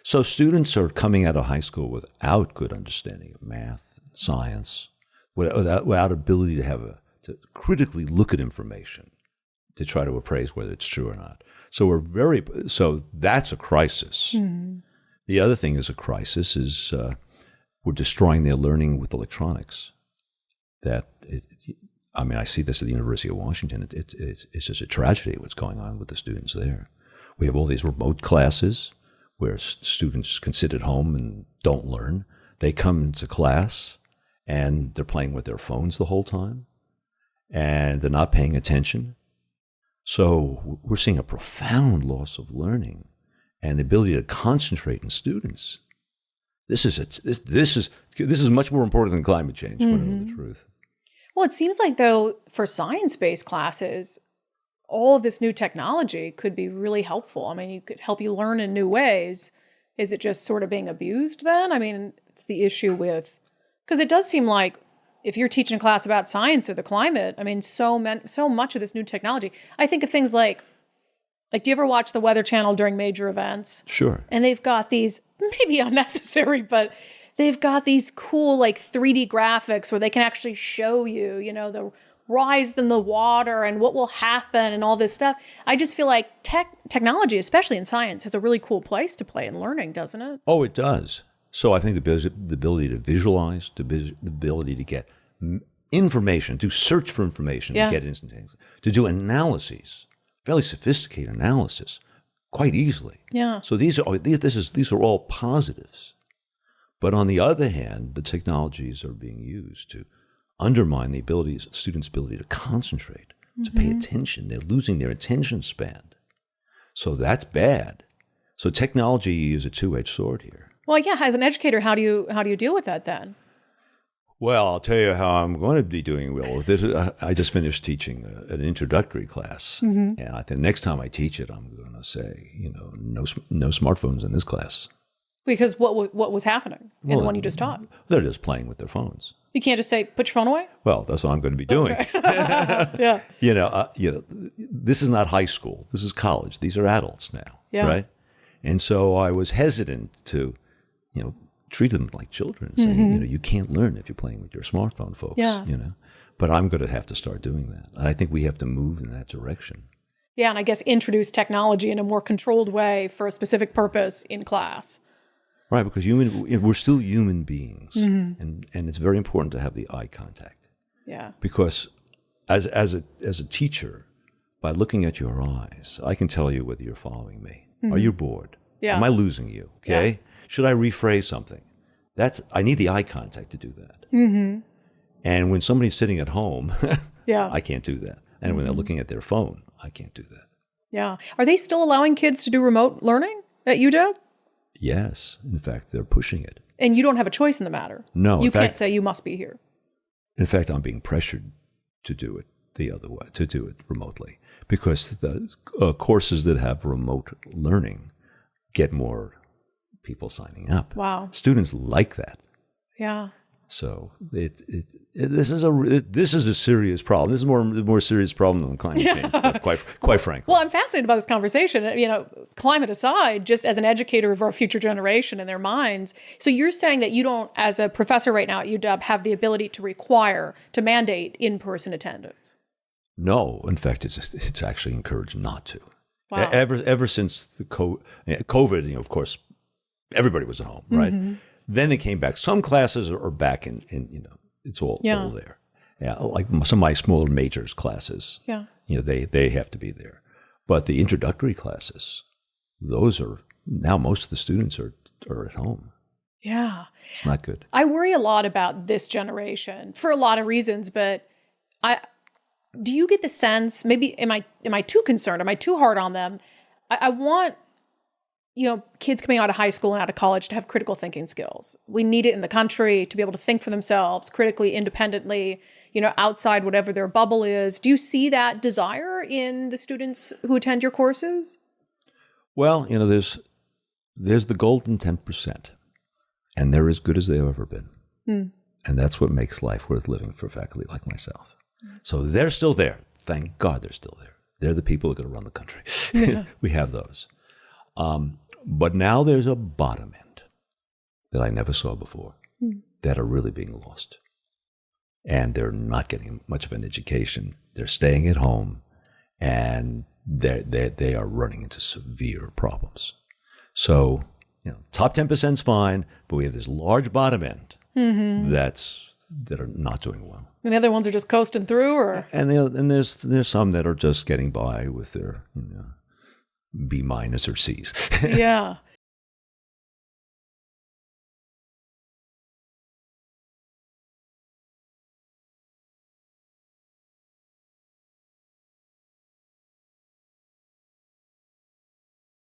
So students are coming out of high school without good understanding of math, science, without ability to critically look at information to try to appraise whether it's true or not. So that's a crisis. Mm-hmm. The other thing is a crisis is we're destroying their learning with electronics. I see this at the University of Washington. It's just a tragedy what's going on with the students there. We have all these remote classes where students can sit at home and don't learn. They come into class and they're playing with their phones the whole time and they're not paying attention. So we're seeing a profound loss of learning and the ability to concentrate in students. This is much more important than climate change, when I know the truth. Well, it seems like, though, for science-based classes, all of this new technology could be really helpful. I mean, it could help you learn in new ways. Is it just sort of being abused then? I mean, it's the issue with, because it does seem like if you're teaching a class about science or the climate, I mean, so much of this new technology. I think of things like, do you ever watch the Weather Channel during major events? Sure. And they've got these, maybe unnecessary, but they've got these cool 3D graphics where they can actually show you, the rise in the water and what will happen and all this stuff. I just feel like technology, especially in science, has a really cool place to play in learning, doesn't it? Oh, it does. So I think the ability to visualize, the ability to get information, to search for information, to get it instantaneously, to do analyses, fairly sophisticated analysis, quite easily. Yeah. So these are all positives. But on the other hand, the technologies are being used to undermine the students' ability to concentrate, to pay attention. They're losing their attention span. So that's bad. So technology is a two-edged sword here. Well, yeah. As an educator, how do you deal with that then? Well, I'll tell you how I'm going to be doing well with it. I just finished teaching an introductory class, and I think next time I teach it, I'm going to say, no smartphones in this class. Because what was happening in the one you just taught? They're just playing with their phones. You can't just say, put your phone away? Well, that's what I'm going to be doing. Okay. Yeah. This is not high school. This is college. These are adults now, right? And so I was hesitant to, treat them like children, saying, you can't learn if you're playing with your smartphone, folks, But I'm going to have to start doing that. And I think we have to move in that direction. Yeah, and I guess introduce technology in a more controlled way for a specific purpose in class. Right, because we're still human beings, and it's very important to have the eye contact. Yeah. Because as a teacher, by looking at your eyes, I can tell you whether you're following me. Are you bored? Yeah. Am I losing you? Okay. Yeah. Should I rephrase something? I need the eye contact to do that. Mm-hmm. And when somebody's sitting at home, I can't do that. And when they're looking at their phone, I can't do that. Yeah. Are they still allowing kids to do remote learning at UW? Yes. In fact, they're pushing it. And you don't have a choice in the matter. No. You can't say you must be here. In fact, I'm being pressured to do it the other way, to do it remotely. Because the courses that have remote learning get more people signing up. Wow. Students like that. Yeah. So this is a serious problem. This is a more serious problem than climate change stuff, quite frankly. Well, I'm fascinated by this conversation. Climate aside, just as an educator of our future generation in their minds. So you're saying that you don't, as a professor right now at UW, have the ability to mandate in-person attendance? No, in fact, it's actually encouraged not to. Wow. Ever since the COVID, of course, everybody was at home, right? Mm-hmm. Then they came back. Some classes are back in it's all there. Yeah, like some of my smaller majors classes. Yeah. They have to be there. But the introductory classes, those are now most of the students are at home. Yeah. It's not good. I worry a lot about this generation for a lot of reasons, but do you get the sense, maybe am I too concerned? Am I too hard on them? I want kids coming out of high school and out of college to have critical thinking skills. We need it in the country to be able to think for themselves critically, independently, outside whatever their bubble is. Do you see that desire in the students who attend your courses? Well, there's the golden 10%, and they're as good as they've ever been. And that's what makes life worth living for faculty like myself. So they're still there. Thank God they're still there. They're the people who are going to run the country. Yeah. We have those. But now there's a bottom end that I never saw before that are really being lost. And they're not getting much of an education. They're staying at home, and they are running into severe problems. So, top 10% is fine, but we have this large bottom end that are not doing well. And the other ones are just coasting through, or and there's some that are just getting by with their B- or C's. Yeah.